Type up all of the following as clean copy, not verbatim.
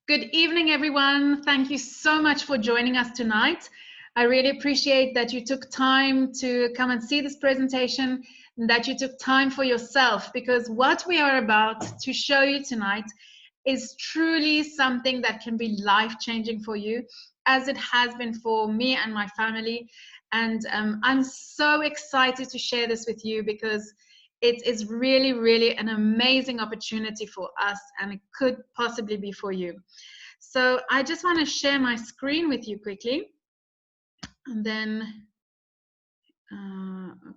Good evening, everyone. Thank you so much for joining us tonight. I really appreciate that you took time to come and see this presentation and that you took time for yourself, because what we are about to show you tonight is truly something that can be life-changing for you, as it has been for me and my family. And I'm so excited to share this with you because it is really, really an amazing opportunity for us, and it could possibly be for you. So I just want to share my screen with you quickly. And then,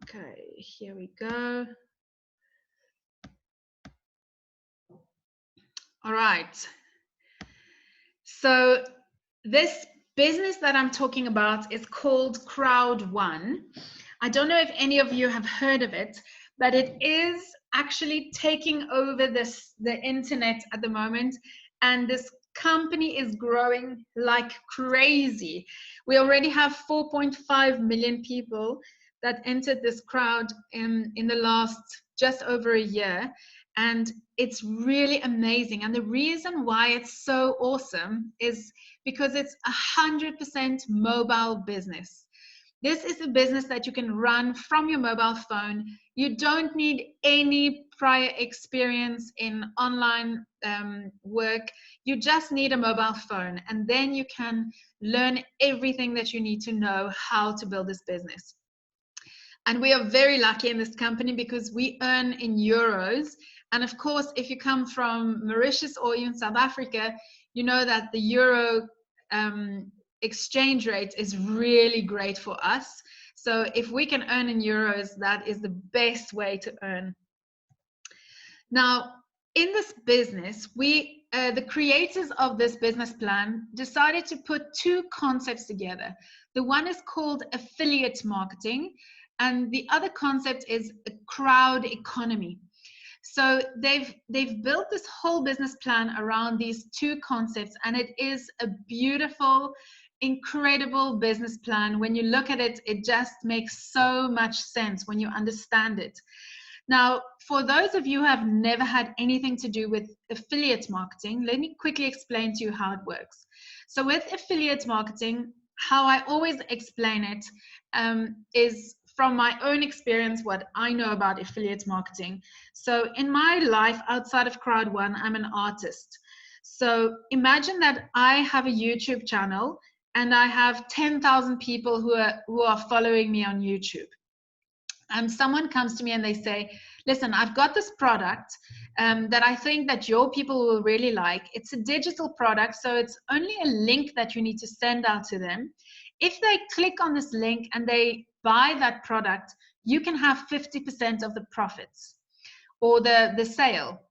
okay, here we go. All right. So this business that I'm talking about is called Crowd One. I don't know if any of you have heard of it, but it is actually taking over the internet at the moment, and this company is growing like crazy. We already have 4.5 million people that entered this crowd in the last just over a year, and it's really amazing. And the reason why it's so awesome is because it's 100% mobile business. This is a business that you can run from your mobile phone. You don't need any prior experience in online work. You just need a mobile phone, and then you can learn everything that you need to know how to build this business. And we are very lucky in this company because we earn in euros. And of course, if you come from Mauritius or even South Africa, you know that the euro exchange rate is really great for us. So if we can earn in euros, that is the best way to earn. Now, in this business, the creators of this business plan decided to put two concepts together. The one is called affiliate marketing, and the other concept is a crowd economy. So they've built this whole business plan around these two concepts, and it is a beautiful, incredible business plan. When you look at it, it just makes so much sense when you understand it. Now, for those of you who have never had anything to do with affiliate marketing, let me quickly explain to you how it works. So with affiliate marketing, how I always explain it is from my own experience, what I know about affiliate marketing. So in my life outside of Crowd One, I'm an artist. So imagine that I have a YouTube channel and I have 10,000 people who are following me on YouTube. And someone comes to me and they say, listen, I've got this product that I think that your people will really like. It's a digital product, so it's only a link that you need to send out to them. If they click on this link and they buy that product, you can have 50% of the profits or the sale.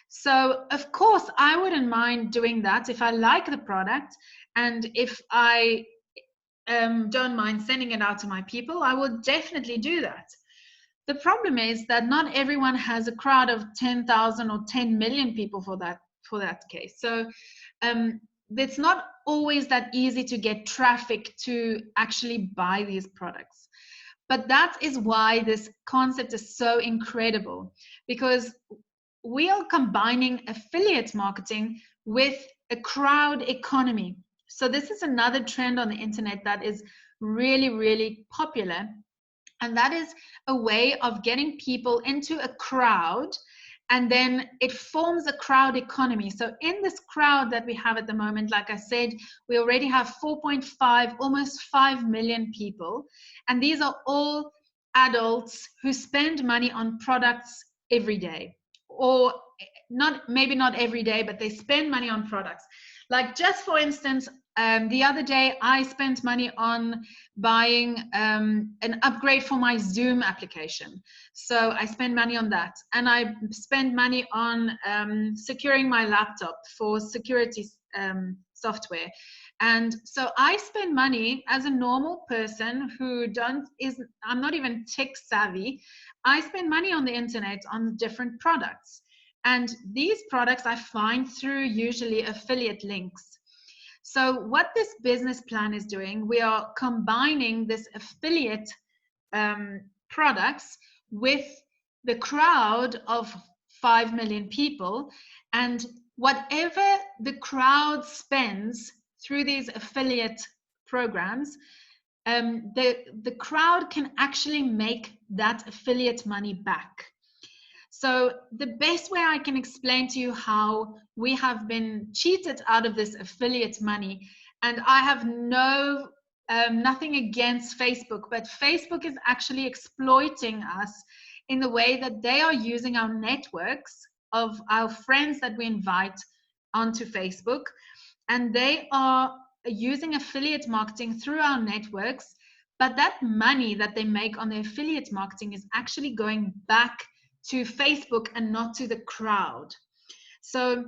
So of course, I wouldn't mind doing that if I like the product, and if I don't mind sending it out to my people, I will definitely do that. The problem is that not everyone has a crowd of 10,000 or 10 million people for that case. So it's not always that easy to get traffic to actually buy these products. But that is why this concept is so incredible, because we are combining affiliate marketing with a crowd economy. So this is another trend on the internet that is really, really popular. And that is a way of getting people into a crowd, and then it forms a crowd economy. So in this crowd that we have at the moment, like I said, we already have 4.5, almost 5 million people. And these are all adults who spend money on products every day. Or maybe not every day, but they spend money on products. Like, just for instance, the other day I spent money on buying an upgrade for my Zoom application. So I spend money on that. And I spend money on securing my laptop for security software. And so I spend money as a normal person who I'm not even tech savvy. I spend money on the internet on different products. And these products I find through usually affiliate links. So what this business plan is doing, we are combining this affiliate products with the crowd of 5 million people. And whatever the crowd spends through these affiliate programs, the crowd can actually make that affiliate money back. So the best way I can explain to you how we have been cheated out of this affiliate money, and I have nothing against Facebook, but Facebook is actually exploiting us in the way that they are using our networks of our friends that we invite onto Facebook, and they are using affiliate marketing through our networks, but that money that they make on the affiliate marketing is actually going back to Facebook and not to the crowd. So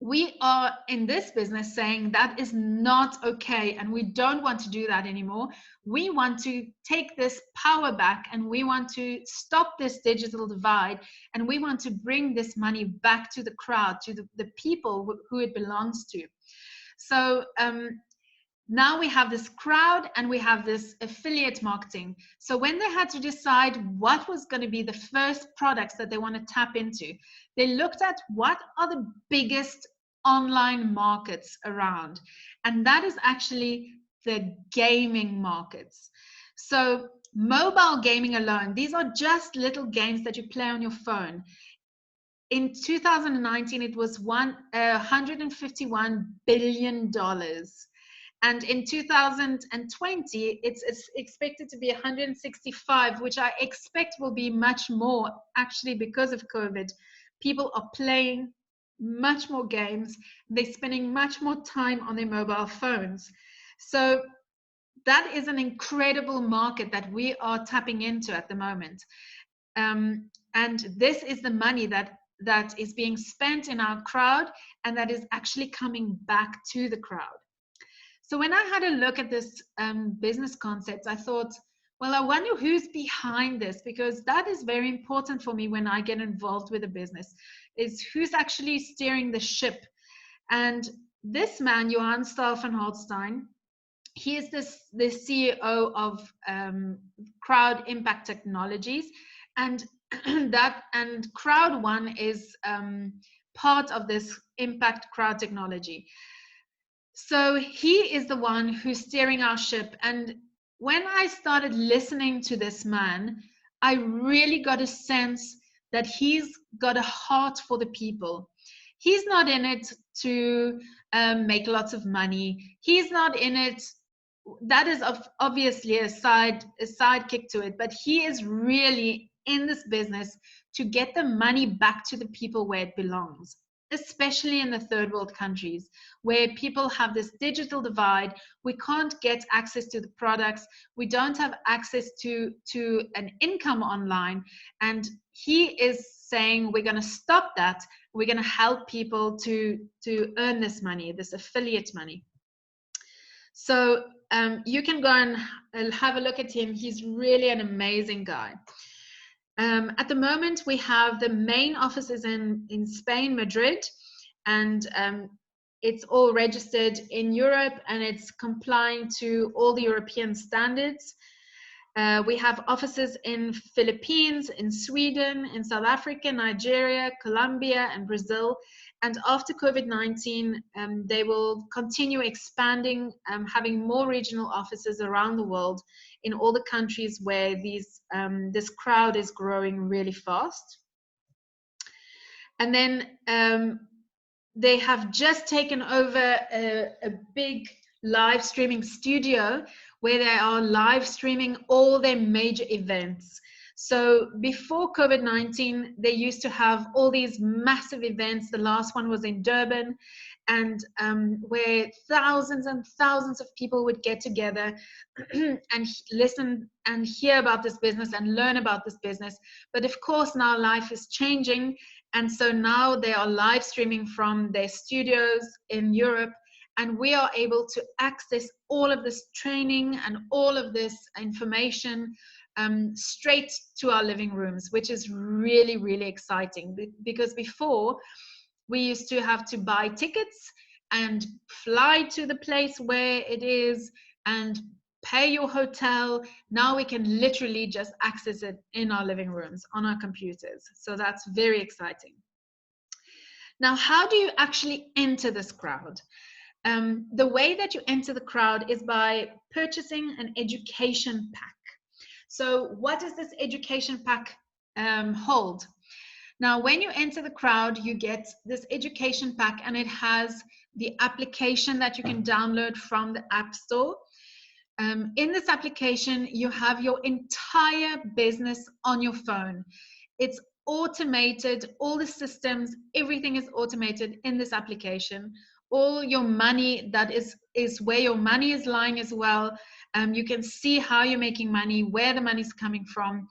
we are in this business saying that is not okay, and we don't want to do that anymore. We want to take this power back, and we want to stop this digital divide, and we want to bring this money back to the crowd, to the people who it belongs to. So now we have this crowd and we have this affiliate marketing. So when they had to decide what was going to be the first products that they want to tap into, they looked at what are the biggest online markets around. And that is actually the gaming markets. So mobile gaming alone, these are just little games that you play on your phone. In 2019, it was $151 billion. And in 2020, it's expected to be 165, which I expect will be much more, actually, because of COVID. People are playing much more games. They're spending much more time on their mobile phones. So that is an incredible market that we are tapping into at the moment. And this is the money that is being spent in our crowd, and that is actually coming back to the crowd. So when I had a look at this business concept, I thought, well, I wonder who's behind this, because that is very important for me when I get involved with a business, is who's actually steering the ship. And this man, Johan Stahl van Holstein, he is the CEO of Crowd Impact Technologies, and Crowd One is part of this Impact Crowd Technology. So he is the one who's steering our ship. And when I started listening to this man, I really got a sense that he's got a heart for the people. He's not in it to make lots of money. He's not in it. That is obviously a sidekick to it, but he is really in this business to get the money back to the people where it belongs, especially in the third world countries where people have this digital divide. We can't get access to the products. We don't have access to an income online. And he is saying we're going to stop that. We're going to help people to earn this money, this affiliate money. So you can go and have a look at him. He's really an amazing guy. At the moment, we have the main offices in Spain, Madrid, and it's all registered in Europe, and it's complying to all the European standards. We have offices in Philippines, in Sweden, in South Africa, Nigeria, Colombia, and Brazil. And after COVID-19, they will continue expanding, having more regional offices around the world in all the countries where this crowd is growing really fast. And then they have just taken over a big live streaming studio where they are live streaming all their major events. So before COVID-19, they used to have all these massive events. The last one was in Durban, and where thousands and thousands of people would get together and listen and hear about this business and learn about this business. But of course, now life is changing. And so now they are live streaming from their studios in Europe, and we are able to access all of this training and all of this information straight to our living rooms, which is really, really exciting. Because before, we used to have to buy tickets and fly to the place where it is and pay your hotel. Now we can literally just access it in our living rooms on our computers. So that's very exciting. Now, how do you actually enter this crowd? The way that you enter the crowd is by purchasing an education pack. So what does this education pack hold? Now, when you enter the crowd, you get this education pack, and it has the application that you can download from the App Store. In this application, you have your entire business on your phone. It's automated, all the systems, everything is automated in this application. All your money, that is where your money is lying as well. You can see how you're making money, where the money's coming from.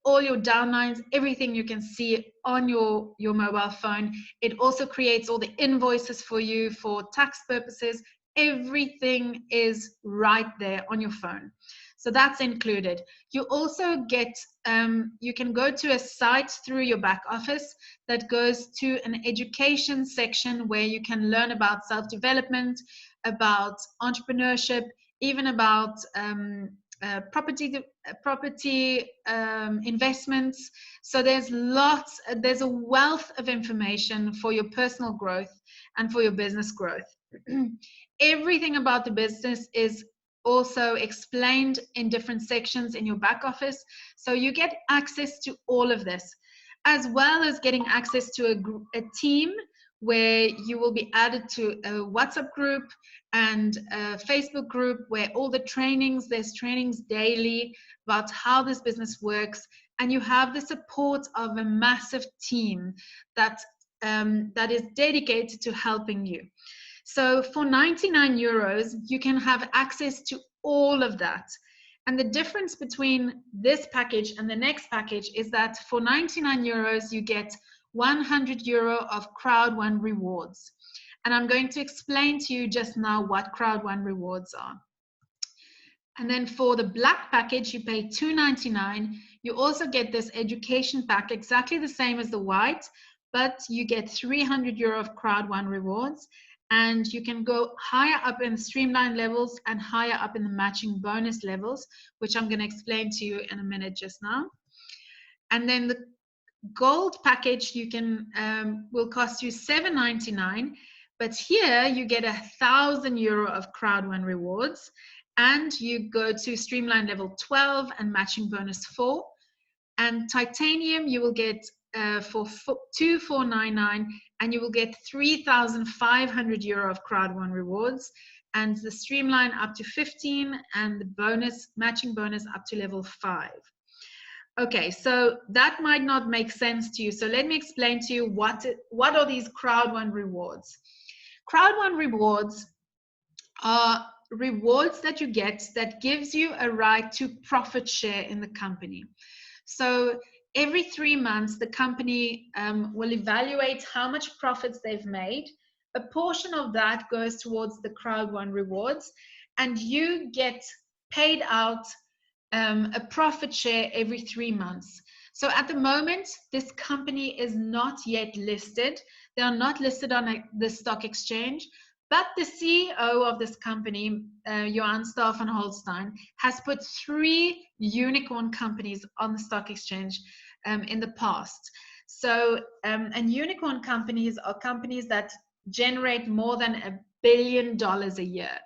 All your downlines, everything you can see on your mobile phone. It also creates all the invoices for you for tax purposes. Everything is right there on your phone. So that's included. You also get, you can go to a site through your back office that goes to an education section where you can learn about self-development, about entrepreneurship, even about property investments. So there's a wealth of information for your personal growth and for your business growth. Everything about the business is also explained in different sections in your back office. So you get access to all of this, as well as getting access to a team where you will be added to a WhatsApp group and a Facebook group where all the trainings, there's trainings daily about how this business works. And you have the support of a massive team that is dedicated to helping you. So for 99 euros, you can have access to all of that. And the difference between this package and the next package is that for 99 euros, you get 100 euro of Crowd1 rewards. And I'm going to explain to you just now what Crowd1 rewards are. And then for the black package, you pay $2.99. You also get this education pack, exactly the same as the white, but you get 300 euro of Crowd1 rewards. And you can go higher up in the Streamline levels and higher up in the matching bonus levels, which I'm going to explain to you in a minute just now. And then the gold package you can will cost you $7.99, but here you get 1,000 euro of Crowd1 rewards, and you go to Streamline level 12 and matching bonus 4. And titanium you will get for $2,499, and you will get 3,500 euro of Crowd1 rewards, and the Streamline up to 15, and the bonus, matching bonus up to level 5. Okay, so that might not make sense to you. So let me explain to you what are these Crowd1 rewards. Crowd1 rewards are rewards that you get that gives you a right to profit share in the company. So every 3 months, the company will evaluate how much profits they've made. A portion of that goes towards the Crowd1 rewards, and you get paid out a profit share every 3 months. So at the moment, this company is not yet listed. They are not listed on the stock exchange, but the CEO of this company, Johan Staffan Holstein, has put 3 unicorn companies on the stock exchange in the past. So, and unicorn companies are companies that generate more than $1 billion a year.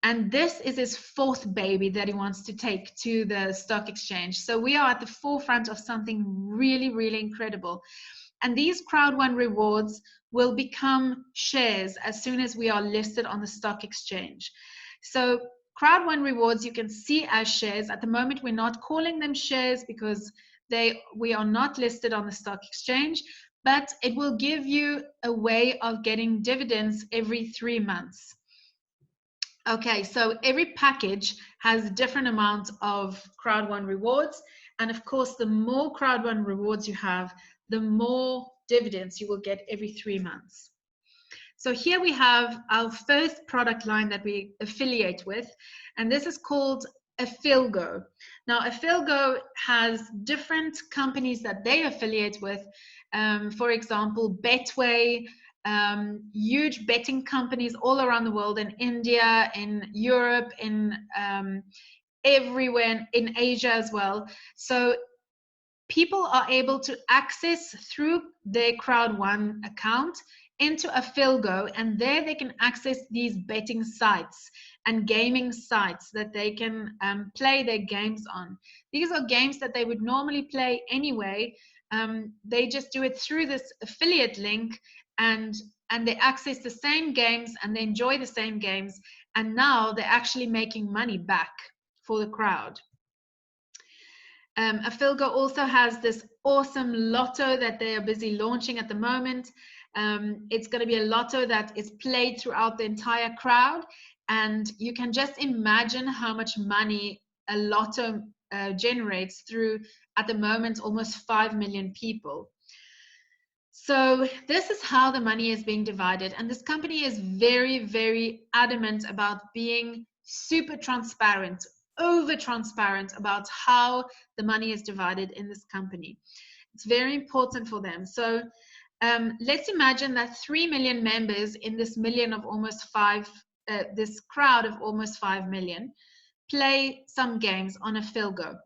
And this is his 4th baby that he wants to take to the stock exchange. So we are at the forefront of something really, really incredible. And these Crowd1 rewards will become shares as soon as we are listed on the stock exchange. So Crowd1 rewards you can see as shares. At the moment, we're not calling them shares because we are not listed on the stock exchange, but it will give you a way of getting dividends every 3 months. Okay, so every package has a different amount of Crowd1 rewards. And of course, the more Crowd1 rewards you have, the more dividends you will get every 3 months. So here we have our first product line that we affiliate with, and this is called a FillGo. Now, a FillGo has different companies that they affiliate with. For example, Betway, huge betting companies all around the world, in India, in Europe, in everywhere, in Asia as well. So people are able to access through their Crowd1 account into a FillGo, and there they can access these betting sites and gaming sites that they can play their games on. These are games that they would normally play anyway. They just do it through this affiliate link, and they access the same games and they enjoy the same games, and now they're actually making money back for the crowd. A FillGo also has this awesome lotto that they are busy launching at the moment. It's going to be a lotto that is played throughout the entire crowd, and you can just imagine how much money a lotto generates through, at the moment, almost 5 million people. So this is how the money is being divided, and this company is very, very adamant about being super transparent, over transparent about how the money is divided in this company. It's very important for them. So let's imagine that 3 million members in this this crowd of almost 5 million play some games on a FillGo,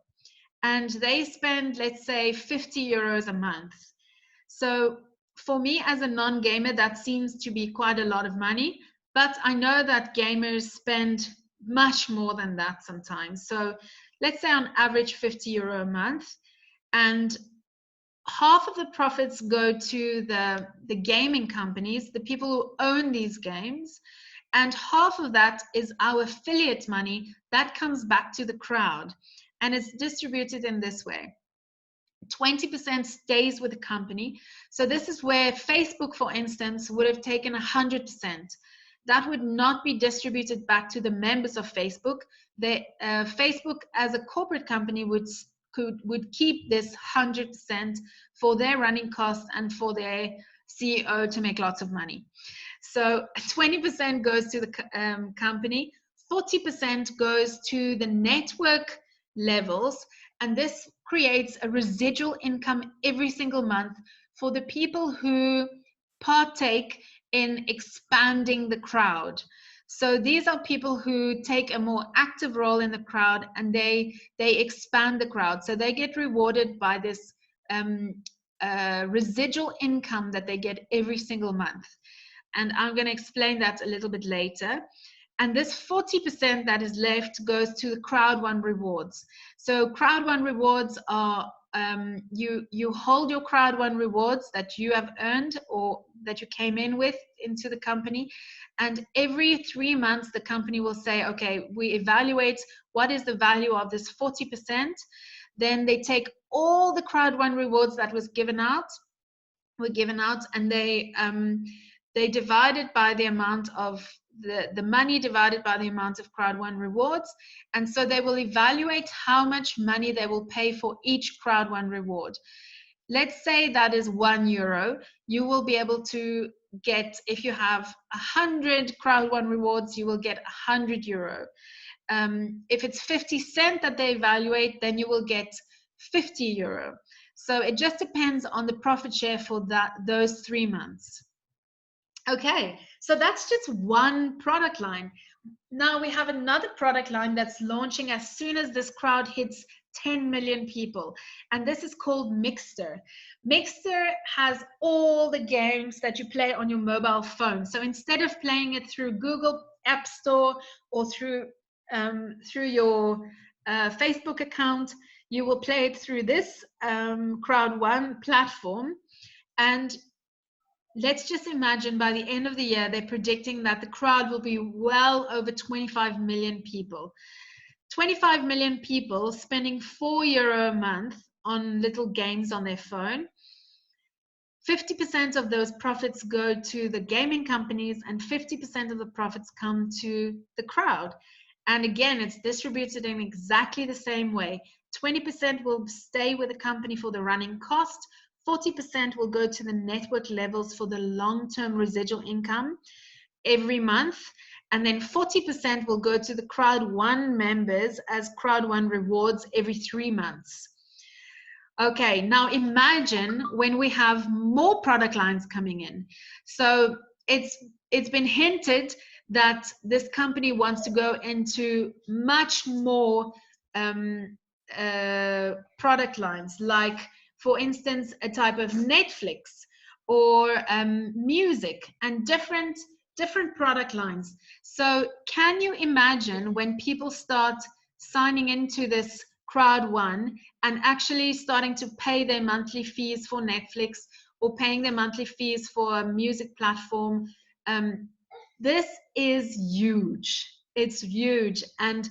and they spend, let's say, 50 euros a month. So for me as a non-gamer, that seems to be quite a lot of money, but I know that gamers spend much more than that sometimes. So let's say on average 50 euro a month, and half of the profits go to the gaming companies, the people who own these games, and half of that is our affiliate money that comes back to the crowd, and it's distributed in this way. 20% stays with the company. So this is where Facebook, for instance, would have taken 100%. That would not be distributed back to the members of Facebook. Facebook as a corporate company would keep this 100% for their running costs and for their CEO to make lots of money. So 20% goes to the company, 40% goes to the network levels, and this creates a residual income every single month for the people who partake in expanding the crowd. So these are people who take a more active role in the crowd, and they expand the crowd. So they get rewarded by this residual income that they get every single month. And I'm going to explain that a little bit later. And this 40% that is left goes to the Crowd1 rewards. So Crowd1 rewards are, you hold your Crowd1 rewards that you have earned or that you came in with into the company. And every 3 months, the company will say, okay, we evaluate what is the value of this 40%. Then they take all the Crowd1 rewards that were given out, and they divide it by the amount of the money divided by the amount of Crowd1 rewards. And so they will evaluate how much money they will pay for each Crowd1 reward. Let's say that is €1. You will be able to get, if you have 100 Crowd1 rewards, you will get €100. If it's 50 cents that they evaluate, then you will get €50. So it just depends on the profit share for those 3 months. Okay, so that's just one product line. Now we have another product line that's launching as soon as this crowd hits 10 million people, and this is called Mixer. Mixer has all the games that you play on your mobile phone. So instead of playing it through Google App Store or through your Facebook account, you will play it through this Crowd1 platform. And let's just imagine by the end of the year, they're predicting that the crowd will be well over 25 million people. 25 million people spending €4 a month on little games on their phone. 50% of those profits go to the gaming companies, and 50% of the profits come to the crowd. And again, it's distributed in exactly the same way. 20% will stay with the company for the running cost. 40% will go to the network levels for the long-term residual income every month. And then 40% will go to the Crowd1 members as Crowd1 rewards every 3 months. Okay, now imagine when we have more product lines coming in. So it's been hinted that this company wants to go into much more product lines, like for instance, a type of Netflix or music and different product lines. So can you imagine when people start signing into this crowd one and actually starting to pay their monthly fees for Netflix or paying their monthly fees for a music platform? This is huge. It's huge. And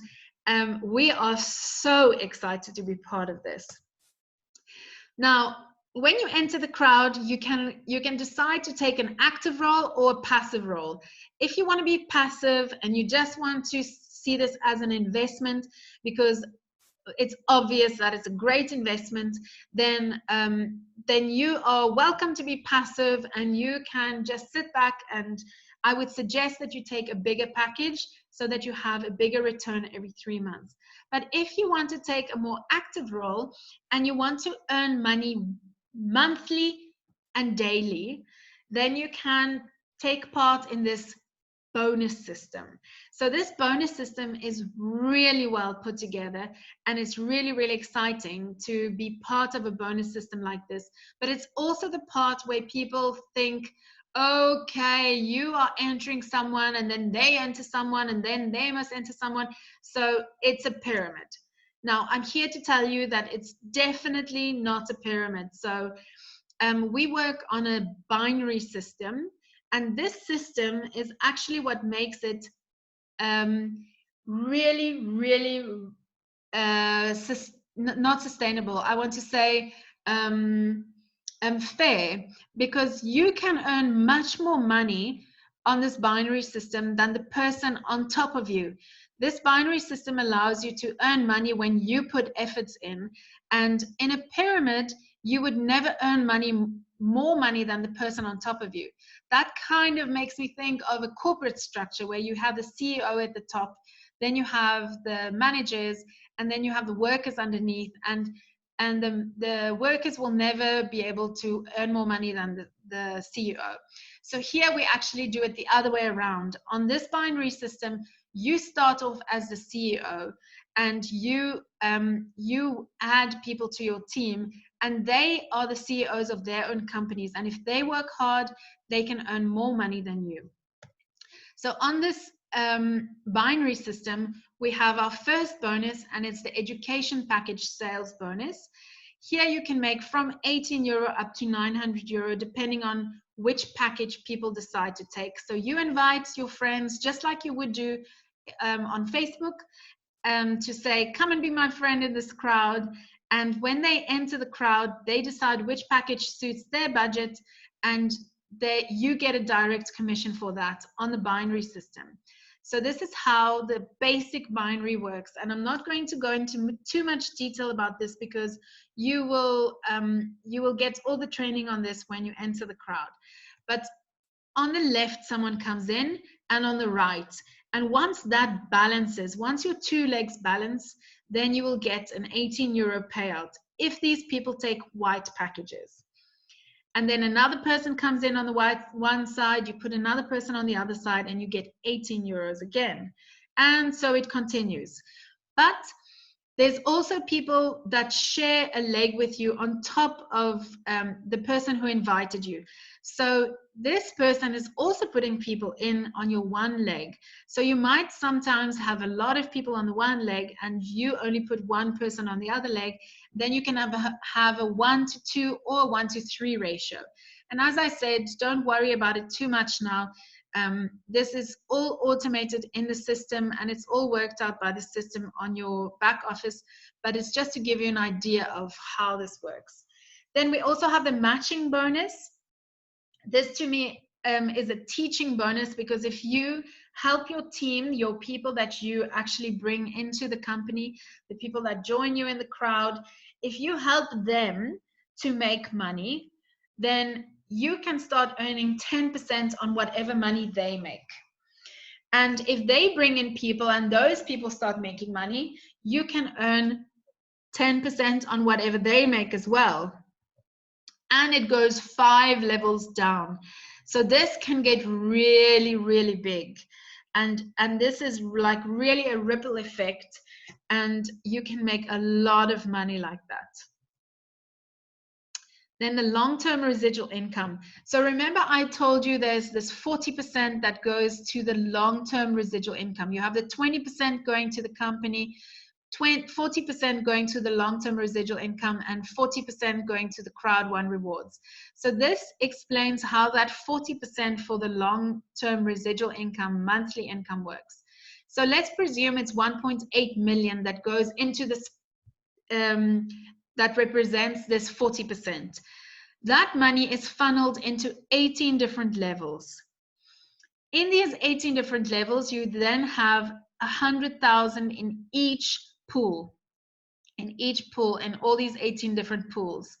we are so excited to be part of this. Now, when you enter the crowd, you can decide to take an active role or a passive role. If you want to be passive and you just want to see this as an investment because it's obvious that it's a great investment, then you are welcome to be passive and you can just sit back, and I would suggest that you take a bigger package so that you have a bigger return every 3 months. But if you want to take a more active role and you want to earn money monthly and daily, then you can take part in this bonus system. So this bonus system is really well put together, and it's really, really exciting to be part of a bonus system like this. But it's also the part where people think, okay, you are entering someone and then they enter someone and then they must enter someone. So it's a pyramid. Now, I'm here to tell you that it's definitely not a pyramid. So we work on a binary system, and this system is actually what makes it really, really not sustainable. I want to say fair, because you can earn much more money on this binary system than the person on top of you. This binary system allows you to earn money when you put efforts in, and in a pyramid, you would never earn more money than the person on top of you. That kind of makes me think of a corporate structure where you have the CEO at the top, then you have the managers, and then you have the workers underneath, and the workers will never be able to earn more money than the CEO. So here we actually do it the other way around. On this binary system, you start off as the CEO, and you add people to your team, and they are the CEOs of their own companies. And if they work hard, they can earn more money than you. So on this binary system, we have our first bonus, and it's the education package sales bonus. Here you can make from 18 euro up to 900 euro, depending on which package people decide to take. So you invite your friends, just like you would do on Facebook, to say, come and be my friend in this crowd. And when they enter the crowd, they decide which package suits their budget, and you get a direct commission for that on the binary system. So this is how the basic binary works. And I'm not going to go into too much detail about this, because you will get all the training on this when you enter the crowd. But on the left, someone comes in, and on the right. And once that balances, once your two legs balance, then you will get an 18 euro payout if these people take white packages. And then another person comes in on the one side, you put another person on the other side, and you get 18 euros again. And so it continues. But there's also people that share a leg with you on top of the person who invited you. So this person is also putting people in on your one leg. So you might sometimes have a lot of people on the one leg and you only put one person on the other leg. Then you can have a 1-to-2 or a 1-to-3 ratio. And as I said, don't worry about it too much now. This is all automated in the system, and it's all worked out by the system on your back office, but it's just to give you an idea of how this works. Then we also have the matching bonus. This to me is a teaching bonus, because if you help your team, your people that you actually bring into the company, the people that join you in the crowd, if you help them to make money, then you can start earning 10% on whatever money they make. And if they bring in people and those people start making money, you can earn 10% on whatever they make as well. And it goes 5 levels down. So this can get really, really big. And this is like really a ripple effect, and you can make a lot of money like that. Then the long-term residual income. So remember I told you there's this 40% that goes to the long-term residual income. You have the 20% going to the company, 40% going to the long-term residual income, and 40% going to the crowd one rewards. So this explains how that 40% for the long-term residual income, monthly income works. So let's presume it's 1.8 million that goes into this, that represents this 40%. That money is funneled into 18 different levels. In these 18 different levels, you then have 100,000 in each pool, in all these 18 different pools.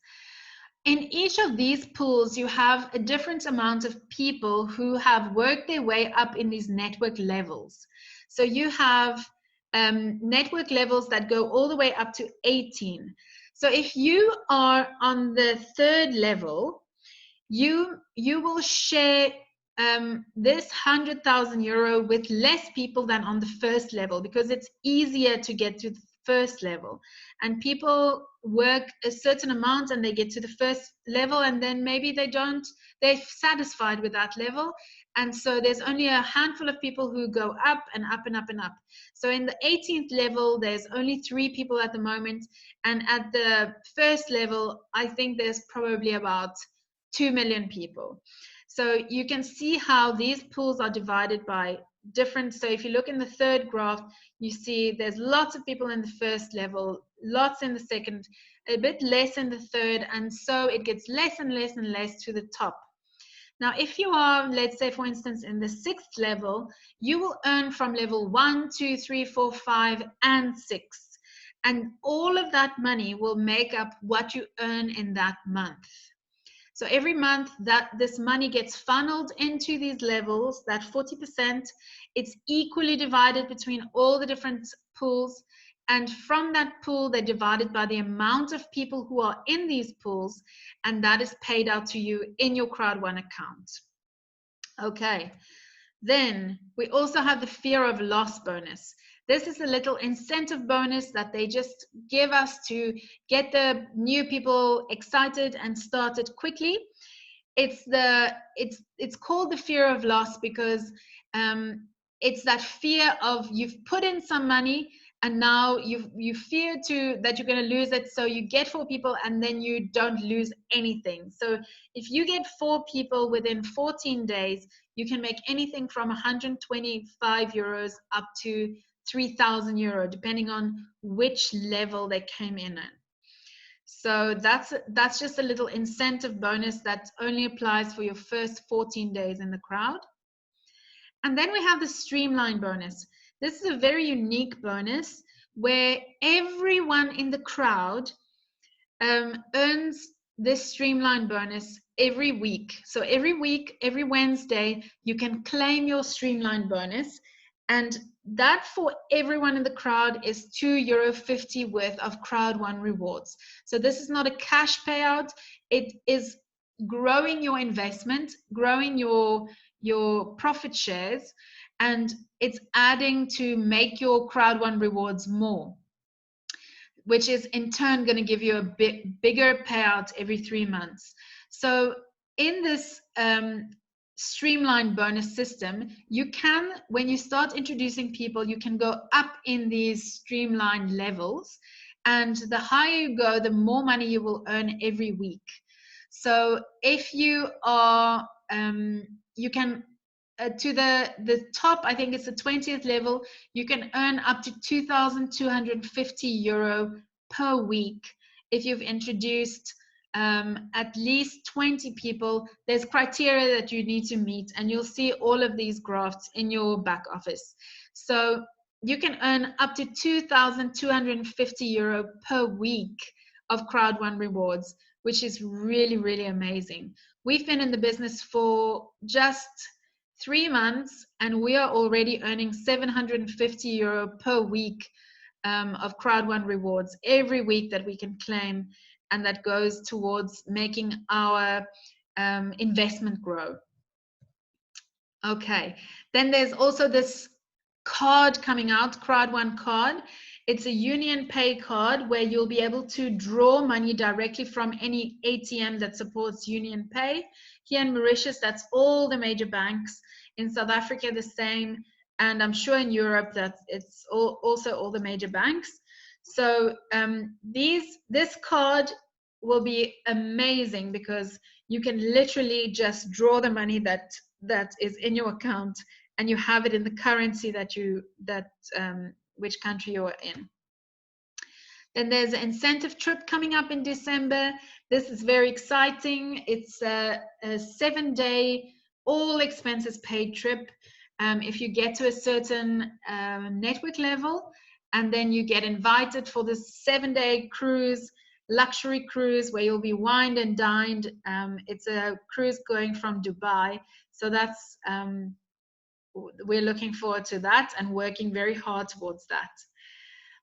In each of these pools, you have a different amount of people who have worked their way up in these network levels. So you have network levels that go all the way up to 18. So if you are on the 3rd level, you will share this 100,000 euro with less people than on the 1st level, because it's easier to get to the 1st level, and people work a certain amount and they get to the 1st level, and then maybe they're satisfied with that level, and so there's only a handful of people who go up and up and up and up. So in the 18th level, there's only 3 people at the moment, and at the 1st level, I think there's probably about 2 million people. So you can see how these pools are divided by different. So if you look in the 3rd graph, you see there's lots of people in the 1st level, lots in the 2nd, a bit less in the 3rd, and so it gets less and less and less to the top. Now, if you are, let's say, for instance, in the 6th level, you will earn from level 1, 2, 3, 4, 5, and 6. And all of that money will make up what you earn in that month. So every month that this money gets funneled into these levels, that 40%, it's equally divided between all the different pools. And from that pool, they're divided by the amount of people who are in these pools, and that is paid out to you in your Crowd One account. Okay, then we also have the fear of loss bonus. This is a little incentive bonus that they just give us to get the new people excited and started quickly. It's called the fear of loss because it's that fear of you've put in some money and now you fear that you're going to lose it, so you get 4 people and then you don't lose anything. So if you get 4 people within 14 days, you can make anything from 125 euros up to 3,000 euro, depending on which level they came in at. So that's just a little incentive bonus that only applies for your first 14 days in the crowd. And then we have the Streamline bonus. This is a very unique bonus where everyone in the crowd earns this Streamline bonus every week. So every week, every Wednesday, you can claim your Streamline bonus. And that for everyone in the crowd is €2.50 worth of Crowd One rewards. So this is not a cash payout. It is growing your investment, growing your profit shares, and it's adding to make your Crowd One rewards more, which is in turn going to give you a bit bigger payout every 3 months. So in this Streamline bonus system, you can, when you start introducing people, you can go up in these Streamline levels, and the higher you go, the more money you will earn every week. So if you are, you can, to the top, I think it's the 20th level, you can earn up to 2,250 euro per week if you've introduced at least 20 people. There's criteria that you need to meet, and you'll see all of these graphs in your back office. So you can earn up to 2,250 euro per week of Crowd One rewards, which is really, really amazing. We've been in the business for just 3 months, and we are already earning 750 euro per week of Crowd One rewards every week that we can claim, and that goes towards making our investment grow. Okay, then there's also this card coming out, Crowd One card. It's a Union Pay card where you'll be able to draw money directly from any ATM that supports Union Pay. Here in Mauritius, that's all the major banks. In South Africa, the same. And I'm sure in Europe that it's also all the major banks. So this card will be amazing because you can literally just draw the money that is in your account, and you have it in the currency which country you're in. Then there's an incentive trip coming up in December. This is very exciting. It's a 7-day, all expenses paid trip. If you get to a certain network level, and then you get invited for this 7-day cruise, luxury cruise where you'll be wined and dined. It's a cruise going from Dubai. So that's we're looking forward to that and working very hard towards that.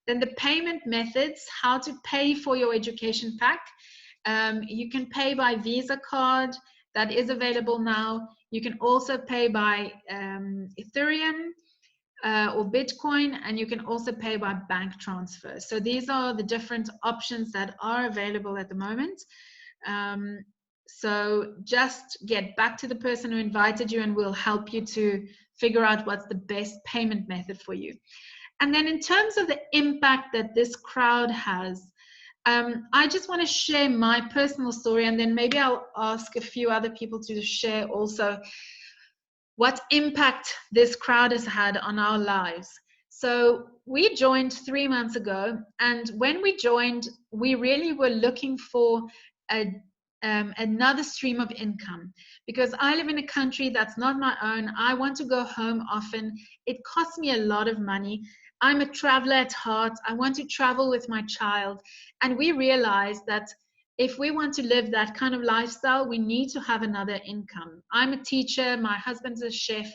Then the payment methods, how to pay for your education pack. You can pay by Visa card, that is available now. You can also pay by Ethereum or Bitcoin, and you can also pay by bank transfer. So these are the different options that are available at the moment. So just get back to the person who invited you, and we'll help you to figure out what's the best payment method for you. And then in terms of the impact that this crowd has, I just want to share my personal story, and then maybe I'll ask a few other people to share also what impact this crowd has had on our lives. So we joined 3 months ago, and when we joined, we really were looking for another stream of income, because I live in a country that's not my own. I want to go home often. It costs me a lot of money. I'm a traveler at heart. I want to travel with my child. And we realized that if we want to live that kind of lifestyle, we need to have another income. I'm a teacher, my husband's a chef,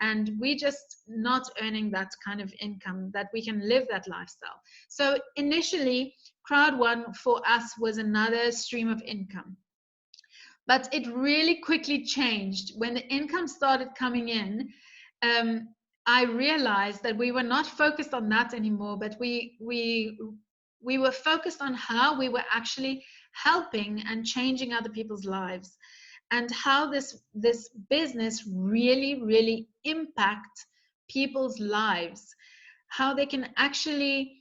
and we just not earning that kind of income that we can live that lifestyle. So initially, Crowd One for us was another stream of income. But it really quickly changed. When the income started coming in, I realized that we were not focused on that anymore, but we were focused on how we were actually helping and changing other people's lives, and how this business really impact people's lives, how they can actually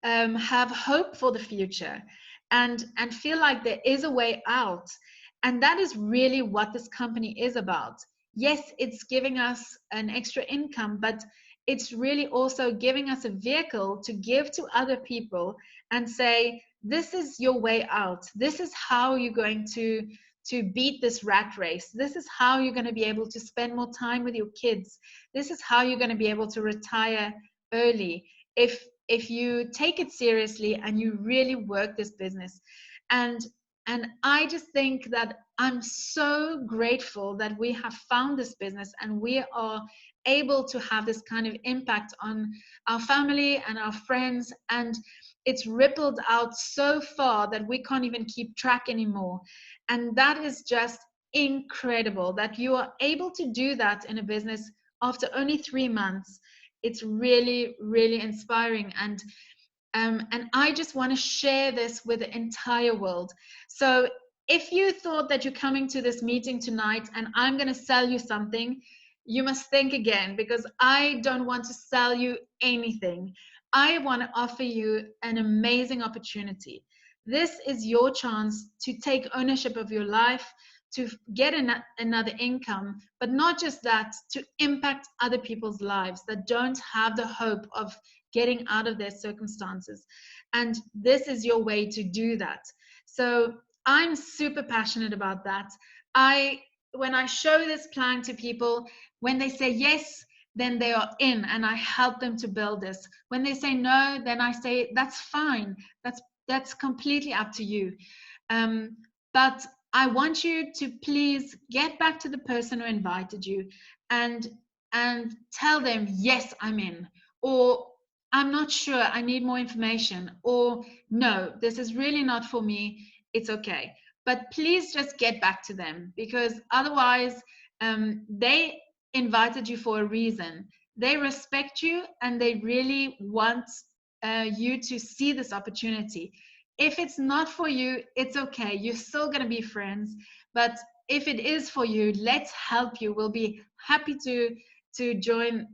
have hope for the future, and feel like there is a way out. And that is really what this company is about. Yes, it's giving us an extra income, but it's really also giving us a vehicle to give to other people and say, this is your way out. This is how you're going to beat this rat race. This is how you're going to be able to spend more time with your kids. This is how you're going to be able to retire early if you take it seriously and you really work this business. And I just think that I'm so grateful that we have found this business and we are able to have this kind of impact on our family and our friends. And it's rippled out so far that we can't even keep track anymore. And that is just incredible that you are able to do that in a business after only 3 months. It's really inspiring. And I just want to share this with the entire world. So if you thought that you're coming to this meeting tonight and I'm going to sell you something, you must think again, because I don't want to sell you anything. I want to offer you an amazing opportunity. This is your chance to take ownership of your life, to get another income, but not just that, to impact other people's lives that don't have the hope of getting out of their circumstances. And this is your way to do that. So I'm super passionate about that. When I show this plan to people, when they say yes, then they are in, and I help them to build this. When they say no, then I say, that's fine. That's completely up to you. But I want you to please get back to the person who invited you and tell them, yes, I'm in, or I'm not sure, I need more information, or no, this is really not for me, it's okay. But please just get back to them, because otherwise they invited you for a reason. They respect you and they really want you to see this opportunity. If it's not for you, it's okay. You're still going to be friends. But if it is for you, let's help you. We'll be happy to join,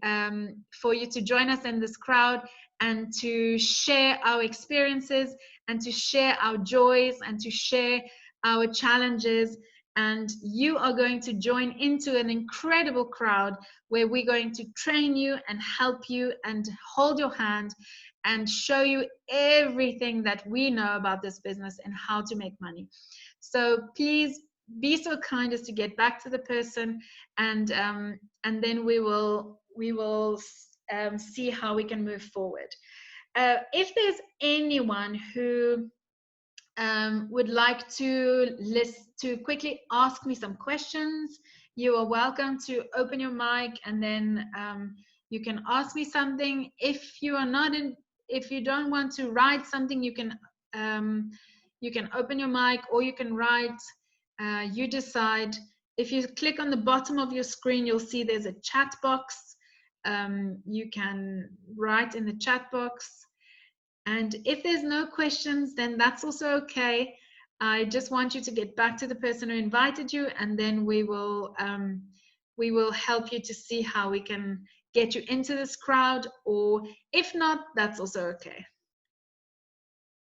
for you to join us in this crowd and to share our experiences and to share our joys and to share our challenges. And you are going to join into an incredible crowd where we're going to train you and help you and hold your hand and show you everything that we know about this business and how to make money. So please be so kind as to get back to the person, and then we will see how we can move forward. If there's anyone who would like to quickly ask me some questions, you are welcome to open your mic, and then you can ask me something. If you are not in, if you don't want to write something, you can open your mic or you can write. You decide. If you click on the bottom of your screen, you'll see there's a chat box. You can write in the chat box. And if there's no questions, then that's also okay. I just want you to get back to the person who invited you, and then we will help you to see how we can get you into this crowd, or if not, that's also okay.